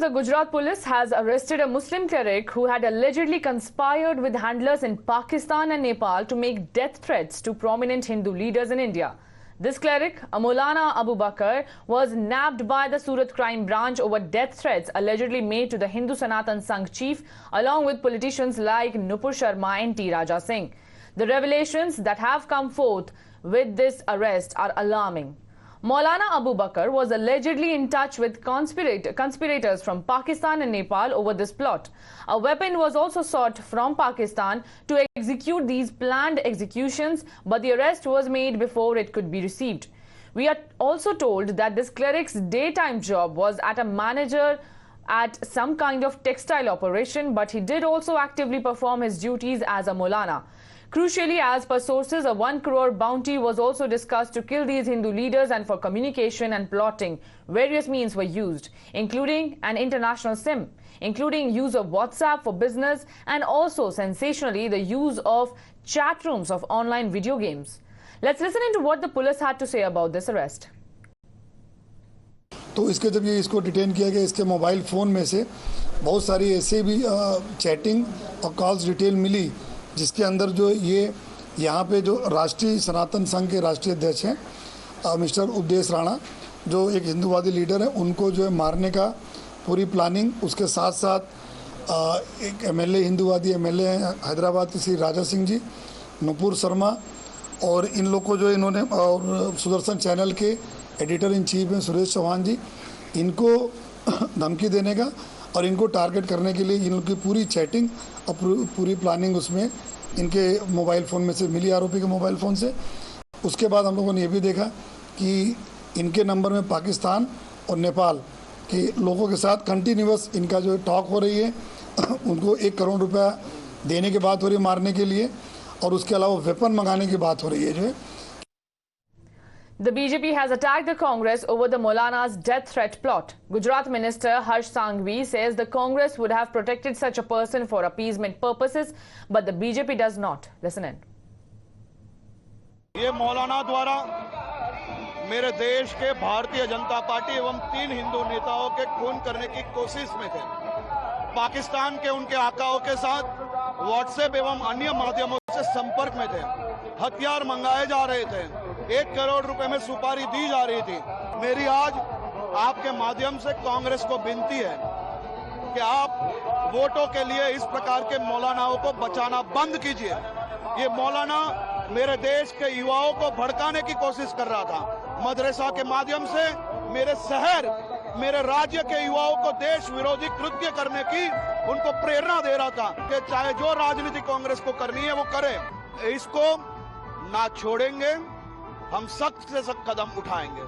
The Gujarat police has arrested a Muslim cleric who had allegedly conspired with handlers in Pakistan and Nepal to make death threats to prominent Hindu leaders in India. This cleric, Maulana Abu Bakr, was nabbed by the Surat crime branch over death threats allegedly made to the Hindu Sanatan Sangh chief, along with politicians like Nupur Sharma and T. Raja Singh. The revelations that have come forth with this arrest are alarming. Maulana Abu Bakr was allegedly in touch with conspirators from Pakistan and Nepal over this plot. A weapon was also sought from Pakistan to execute these planned executions, but the arrest was made before it could be received. We are also told that this cleric's daytime job was as a manager at some kind of textile operation, but he did also actively perform his duties as a Maulana. Crucially, as per sources, a 1 crore bounty was also discussed to kill these Hindu leaders, and for communication and plotting, various means were used, including an international SIM, including use of WhatsApp for business, and also, sensationally, the use of chat rooms of online video games. Let's listen into what the police had to say about this arrest. तो इसके जब ये इसको detain किया गया, इसके mobile phone में से बहुत सारी ऐसे भी चैटिंग और कॉल्स डिटेल मिली, जिसके अंदर जो ये यहाँ पे जो राष्ट्रीय सनातन संघ के राष्ट्रीय अध्यक्ष हैं मिस्टर उपदेश राणा, जो एक हिंदूवादी लीडर हैं, उनको जो है मारने का पूरी प्लानिंग, उसके साथ साथ एक एमएलए हिंदूवादी एमएलए हैं हैदराबाद के श्री राजा सिंह जी, नुपुर शर्मा, और इन लोग को जो इन्होंने, और सुदर्शन चैनल के एडिटर इन चीफ हैं सुरेश चौहान जी, इनको धमकी देने का और इनको टारगेट करने के लिए इन लोग की पूरी चैटिंग और पूरी प्लानिंग उसमें इनके मोबाइल फ़ोन में से मिली, आरोपी के मोबाइल फ़ोन से। उसके बाद हम लोगों ने ये भी देखा कि इनके नंबर में पाकिस्तान और नेपाल के लोगों के साथ कंटिन्यूअस इनका जो टॉक हो रही है। उनको 1 करोड़ रुपया देने की बात हो रही है मारने के लिए, और उसके अलावा वेपन मंगाने की बात हो रही है जो है। The BJP has attacked the Congress over the Maulana's death threat plot. Gujarat Minister Harsh Sanghvi says the Congress would have protected such a person for appeasement purposes, but the BJP does not. Listen in. ये मौलाना द्वारा मेरे देश के Bharatiya Janata party एवं 3 हिंदू नेताओं के खून करने की कोशिश में थे। पाकिस्तान के उनके आकाओं के साथ व्हाट्सएप एवं अन्य माध्यमों से संपर्क में थे। हथियार मंगाए जा रहे थे। 1 करोड़ रुपए में सुपारी दी जा रही थी। मेरी आज आपके माध्यम से कांग्रेस को विनती है कि आप वोटों के लिए इस प्रकार के मौलानाओं को बचाना बंद कीजिए। ये मौलाना मेरे देश के युवाओं को भड़काने की कोशिश कर रहा था। मदरसा के माध्यम से मेरे शहर, मेरे राज्य के युवाओं को देश विरोधी कृत्य करने की उनको प्रेरणा दे रहा था कि चाहे जो राजनीति कांग्रेस को करनी है वो करे। इसको ना छोड़ेंगे, हम सख्त से सख्त कदम उठाएंगे।